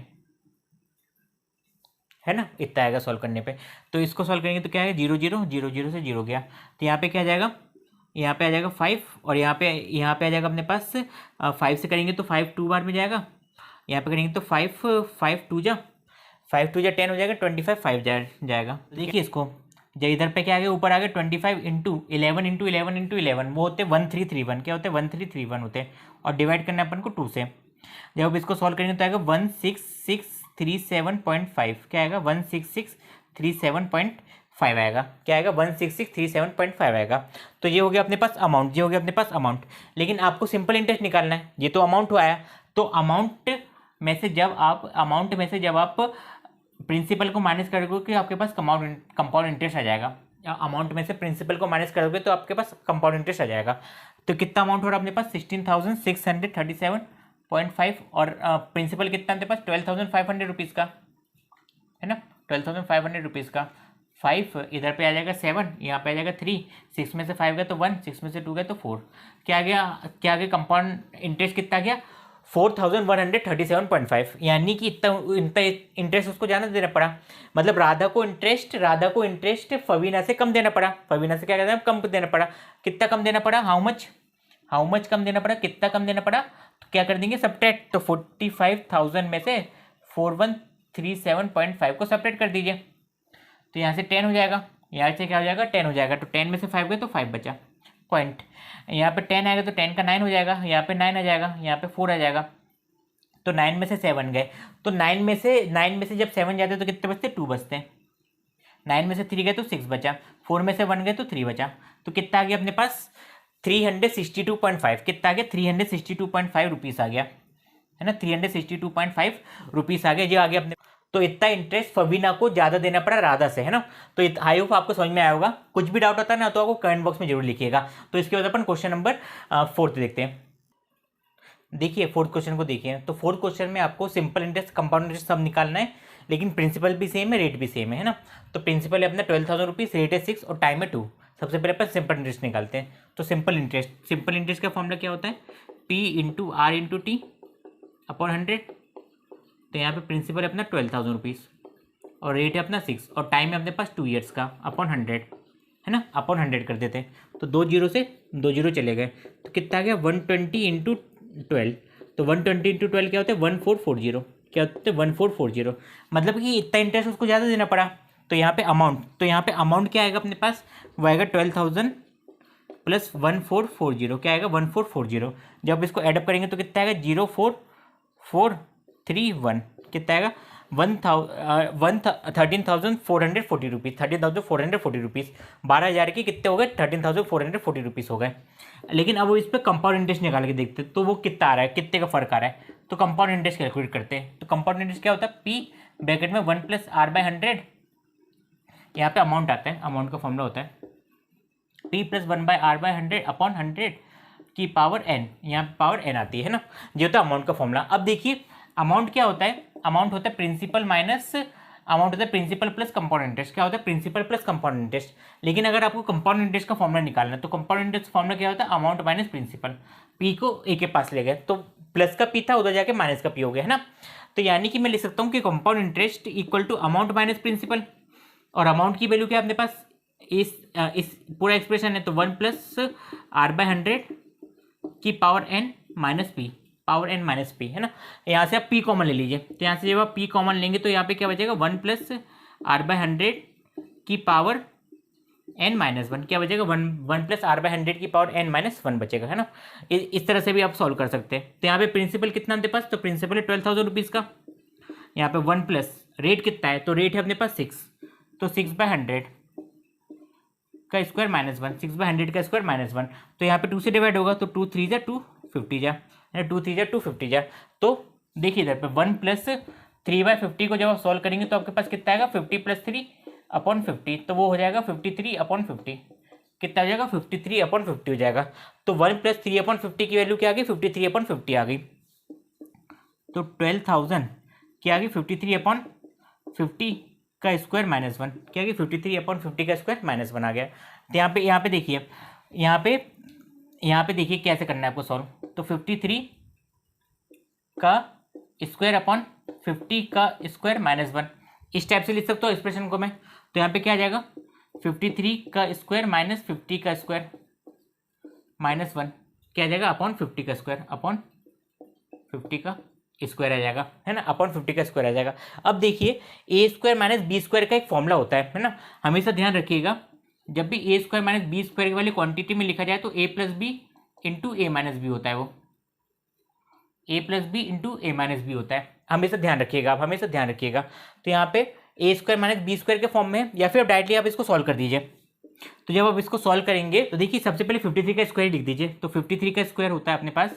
है ना, इतना आएगा सॉल्व करने पे। तो इसको सॉल्व करेंगे तो क्या आएगा 0 0 0 0 से 0 गया, तो यहाँ पे क्या आ जाएगा, यहाँ पे आ जाएगा 5, और यहाँ पे आ जाएगा अपने पास 5 से करेंगे तो 5 2 बार में जाएगा, यहाँ पे करेंगे तो 5 5 2 जा 10 हो जाएगा, 25 5 जाएगा। देखिए इसको जब इधर पे क्या आ गया ऊपर आ गया 25 इंटू 11 इंटू 11 इंटू 11, वो होते 1331, क्या होते 1331 होते, और डिवाइड करना अपन को 2 से। जब इसको सॉल्व करेंगे तो आएगा 16637.5, क्या आएगा 16637.5 आएगा, क्या आएगा 16637.5 आएगा। तो ये हो गया अपने पास अमाउंट, ये हो गया अपने पास अमाउंट। लेकिन आपको सिंपल इंटरेस्ट निकालना है, ये तो अमाउंट आया, तो अमाउंट में से जब आप प्रिंसिपल को माइनस करोगे कि आपके पास कंपाउंड इंटरेस्ट आ जाएगा। अमाउंट में से प्रिंसिपल को माइनस करोगे तो आपके पास कंपाउंड इंटरेस्ट आ जाएगा। तो कितना अमाउंट हो रहा है अपने पास 16,637.5, और प्रिंसिपल कितना अपने पास 12,500 रुपीज़ का, है ना, 12,500 रुपीज़ का। 5 इधर पे आ जाएगा 7, यहाँ पे आ जाएगा 3, 6 में से 5 गया तो 1, 6 में से 2 गया तो 4, क्या आ गया कंपाउंड इंटरेस्ट कितना गया 4,137.5, यानी कि इतना इंटरेस्ट उसको ज़्यादा देना पड़ा। मतलब राधा को इंटरेस्ट फवीना से कम देना पड़ा, फवीना से क्या कहते हैं कम देना पड़ा। कितना कम देना पड़ा, हाउ मच कम देना पड़ा, कितना कम देना पड़ा, तो क्या कर देंगे सब्ट्रैक्ट, तो 45,000 में से 4137.5 को सब्ट्रैक्ट कर दीजिए, तो यहाँ से 10 हो जाएगा, यहाँ से क्या हो जाएगा 10 हो जाएगा, तो 10 में से 5 गए तो 5 बचा पॉइंट, यहाँ पे 10 आएगा तो 10 का 9 हो जाएगा, यहाँ पे 9 आ जाएगा, यहाँ पे 4 आ जाएगा, तो 9 में से 7 गए, तो 9 में से जब 7 जाते हैं तो कितने बचते? 2 बचते हैं। 9 में से 3 गए तो 6 बचा, 4 में से 1 गए तो 3 बचा, तो कितना आ गया अपने पास? 362.5। कितना आ गया? 362.5 रुपीज़ आ गया, है ना, 362.5 रुपीज़ आ गया, ये आ गया अपने। तो इतना इंटरेस्ट फवीना को ज़्यादा देना पड़ा राधा से, है ना। तो आई होप आपको समझ में आया होगा। कुछ भी डाउट होता है ना तो आपको कमेंट बॉक्स में जरूर लिखिएगा। तो इसके बाद अपन क्वेश्चन नंबर 4 देखते हैं। देखिए फोर्थ क्वेश्चन को देखिए। तो फोर्थ क्वेश्चन में आपको सिंपल इंटरेस्ट, कंपाउंड इंटरेस्ट सब निकालना है, लेकिन प्रिंसिपल भी सेम है, रेट भी सेम है ना। तो प्रिंसिपल है अपना 12,000 रुपीज़, रेट है 6 और टाइम है 2। सबसे पहले अपन सिंपल इंटरेस्ट निकालते हैं। तो सिंपल इंटरेस्ट का फॉर्मूला क्या होता है? P into R into T upon 100। तो यहाँ पे प्रिंसिपल है अपना 12,000 रुपीज़ और रेट है अपना 6 और टाइम है अपने पास 2 ईयर्स का, अपॉन 100, है ना, अपॉन 100 कर देते हैं। तो 2 जीरो से 2 जीरो चले गए, तो कितना आ गया? 120 इंटू 12। तो 120 इंटू 12 क्या होता है? 1440। क्या होते हैं? 1440। मतलब कि इतना इंटरेस्ट उसको ज़्यादा देना पड़ा। तो यहाँ पे अमाउंट क्या आएगा अपने पास? वो आएगा 12,000 प्लस 1440। क्या आएगा? 1440। जब इसको एडअप करेंगे तो कितना आएगा? 04431। कितना आएगा? 13,440 रुपीज़। 13,440 रुपीज़ 12,000 की कितने हो गए? 13,440 रुपीज़ हो गए। लेकिन अब इस पर कंपाउंड इंटरेस्ट निकाल के देखते हैं तो वो कितना आ रहा है, कितने का फर्क आ रहा है। तो कंपाउंड इंटरेस्ट कैलकुलेट करते हैं। तो कंपाउंड इंटरेस्ट क्या होता है? P ब्रैकेट में 1 प्लस आर बाय 100। यहाँ पे अमाउंट आता है, अमाउंट का फॉर्मूला होता है P plus 1 by R by 100 upon 100 की पावर n। यहाँ पे पावर n आती है ना। ये होता है अमाउंट का फॉर्मूला। अब देखिए अमाउंट क्या होता है? अमाउंट होता है प्रिंसिपल माइनस अमाउंट होता है प्रिंसिपल प्लस कंपाउंड इंटरेस्ट। क्या होता है? Principal plus compound interest. लेकिन अगर आपको कंपाउंड इंटरेस्ट का फॉर्मूला निकालना है तो कंपाउंड इंटरेस्ट फॉर्मूला क्या होता है? Amount minus principal. पी को ए के पास ले गए तो प्लस का पी था, उधर जाके माइनस का पी हो गया, है ना। तो यानी कि मैं लिख सकता हूँ कि compound interest equal to amount minus principal. और अमाउंट की वैल्यू क्या है अपने पास? इस पूरा एक्सप्रेशन है तो 1 प्लस आर बाय 100 की power n minus P, power n minus P, है ना। यहाँ से आप p कॉमन ले लीजिए। तो यहाँ से जब आप p कॉमन लेंगे तो यहाँ पे क्या बचेगा? 1 प्लस आर बाय 100 की पावर n माइनस 1। क्या बचेगा? 1 प्लस आर बाय 100 की पावर n माइनस 1 बचेगा, है ना। इस तरह से भी आप सॉल्व कर सकते हैं। तो यहाँ पे प्रिंसिपल कितना अपने पास? तो प्रिंसिपल है 12,000 रुपीज़ का। यहाँ पे 1 प्लस रेट कितना है? तो रेट है अपने पास 6, तो 6 बाय 100 का स्क्वायर माइनस 1, 6 बाय 100 का स्क्वायर माइनस 1। तो यहाँ पे 2 से डिवाइड होगा तो 2 3 जा 250 जा, 2 3 जा 250 जा। तो देखिए इधर पे 1 प्लस 3 बाय 50 को जब आप सॉल्व करेंगे तो आपके पास कितना आएगा? 50 प्लस 3 अपॉन 50, तो वो हो जाएगा 53 अपॉन 50। कितना हो जाएगा? 53 अपॉन 50 हो जाएगा। तो 1 प्लस 3 अपॉन 50 की वैल्यू क्या आ गई? 53 अपॉन 50 आ गई। तो 12,000 क्या आ गई? 53 अपॉन 50 का स्क्वायर माइनस 1। क्या आ गई? 53 अपॉन 50 का स्क्वायर माइनस 1 आ गया। तो यहाँ पे देखिए, यहाँ पे देखिए कैसे करना है आपको सॉल्व। तो 53 का स्क्वायर अपॉन 50 का स्क्वायर माइनस 1, इस टाइप से लिख सकते हो एक्सप्रेशन को मैं। तो यहाँ पे क्या आ जाएगा? 53 का स्क्वायर माइनस 50 का स्क्वायर माइनस 1 क्या आ जाएगा? अपॉन 50 का स्क्वायर, अपॉन 50 का स्क्वायर आ जाएगा, है ना, अपॉन 50 का स्क्वायर आ जाएगा। अब देखिए ए स्क्वायर माइनस बी स्क्वायर का एक फॉर्मूला होता है ना। हमेशा ध्यान रखिएगा जब भी ए स्क्वायर माइनस बी स्क्वायर वाली क्वांटिटी में लिखा जाए तो ए प्लस बी इंटू ए माइनस बी होता है। वो ए प्लस बी इंटू ए माइनस बी होता है, हमेशा ध्यान रखिएगा, आप हमेशा ध्यान रखिएगा। तो यहाँ पे ए स्क्वायर माइनस बी स्क्वायर के फॉर्म में, या फिर डायरेक्टली आप इसको सॉल्व कर दीजिए। तो जब आप इसको सॉल्व करेंगे तो देखिए सबसे पहले 53 का स्क्वायर लिख दीजिए। तो 53 का स्क्वायर होता है अपने पास,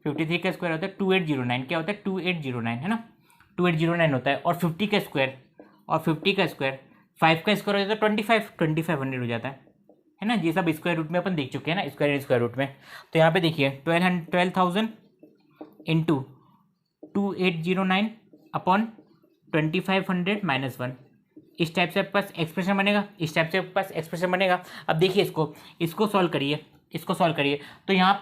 53 का स्क्वायर होता है 2809। क्या होता है? 2809, है ना, 2809 होता है। और 50 का स्क्वायर, और 50 का स्क्वायर 5 का स्क्वायर हो जाता है 2500 हो जाता है ना। ये सब स्क्वायर रूट में अपन देख चुके हैं ना, स्क्वायर रूट में। तो यहाँ पे देखिए 12,000 इंटू 2809 अपॉन 2500 माइनस 1, इस टाइप से आपके पास एक्सप्रेशन बनेगा, इस टाइप से आपके पास एक्सप्रेशन बनेगा। अब देखिए इसको सॉल्व करिए, इसको सॉल्व करिए। तो यहाँ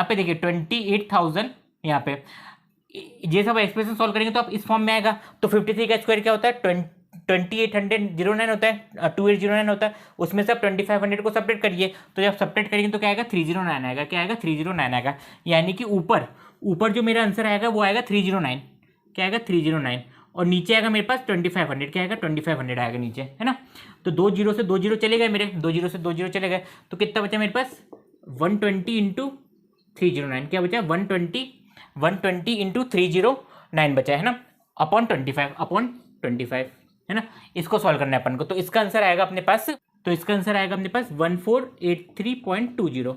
पे देखिए 28,000, यहाँ पे ये सब एक्सप्रेशन सॉल्व करेंगे तो आप इस फॉर्म में आएगा। तो 53 का स्क्वायर क्या होता है? 2809 होता है, 2809 होता है। उसमें से आप 2500 को सेपरेट करिए। तो जब सेपरेट करेंगे तो क्या आएगा? 309 आएगा। क्या आएगा? 309 आएगा। यानी कि ऊपर जो मेरा आंसर आएगा वो आएगा 309। क्या आएगा? 309। और नीचे आएगा मेरे पास 2500। क्या आएगा? 2500 आएगा नीचे, है ना। तो 2 जीरो से 2 जीरो चले गए मेरे, 2 जीरो से 2 जीरो चले गए। तो कितना बचा मेरे पास? 120 इंटू 309। क्या बचा? 120 120 इंटू 309 बचा है ना, अपॉन 25 है ना। इसको सॉल्व करना है अपन को, तो इसका आंसर आएगा अपने पास 1483.20।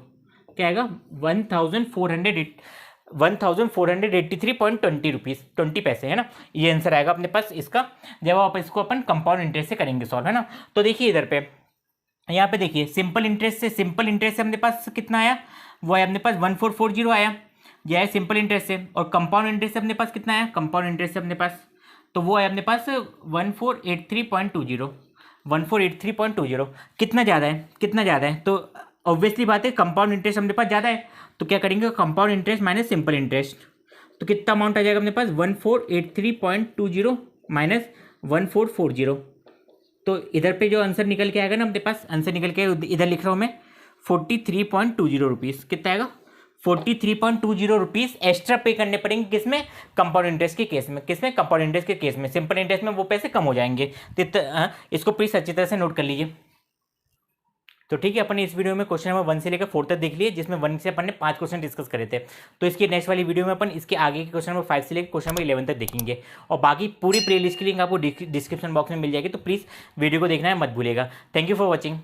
क्या आएगा 1483.20 रुपीज़ 20 पैसे है ना, ये आंसर आएगा अपने पास इसका, जब आप इसको अपन कंपाउंड इंटरेस्ट से करेंगे सॉल्व, है ना। तो देखिए इधर पे, यहाँ पे देखिए सिंपल इंटरेस्ट से अपने पास कितना आया, वो है अपने पास 1440 आया, यह है सिंपल इंटरेस्ट से। और कंपाउंड इंटरेस्ट से अपने पास कितना आया, कंपाउंड इंटरेस्ट से अपने पास, तो वो है अपने पास 1483.20। कितना ज़्यादा है, तो ऑब्वियसली बात है कंपाउंड इंटरेस्ट अपने पास ज़्यादा है, तो क्या करेंगे compound interest minus simple interest, तो कितना अमाउंट आ जाएगा अपने पास 1483.20 माइनस 1440। तो इधर पे जो आंसर निकल के आएगा ना अपने पास, आंसर निकल के इधर लिख रहा हूँ मैं 43.20 रुपीज़। कितना आएगा 43.20 रुपीज़ एक्स्ट्रा पे करने पड़ेंगे, किसमें, कंपाउंड इंटरेस्ट के केस में, कंपाउंड इंटरेस्ट के केस में। सिंपल इंटरेस्ट में वो पैसे कम हो जाएंगे, तो इसको प्लीज़ अच्छी तरह से नोट कर लीजिए। तो ठीक है, अपन ने इस वीडियो में क्वेश्चन नंबर 1 से लेकर 4 तक देख लिए, जिसमें 1 से अपन ने 5 क्वेश्चन डिस्कस करे थे। तो इसकी नेक्स्ट वाली वीडियो में अपन इसके आगे के क्वेश्चन नंबर 5 से लेकर क्वेश्चन नंबर 11 तक देखेंगे, और बाकी पूरी प्लेलिस्ट की लिंक आपको डिस्क्रिप्शन बॉक्स में मिल जाएगी, तो प्लीज़ वीडियो को देखना है मत भूलिएगा। Thank you for watching.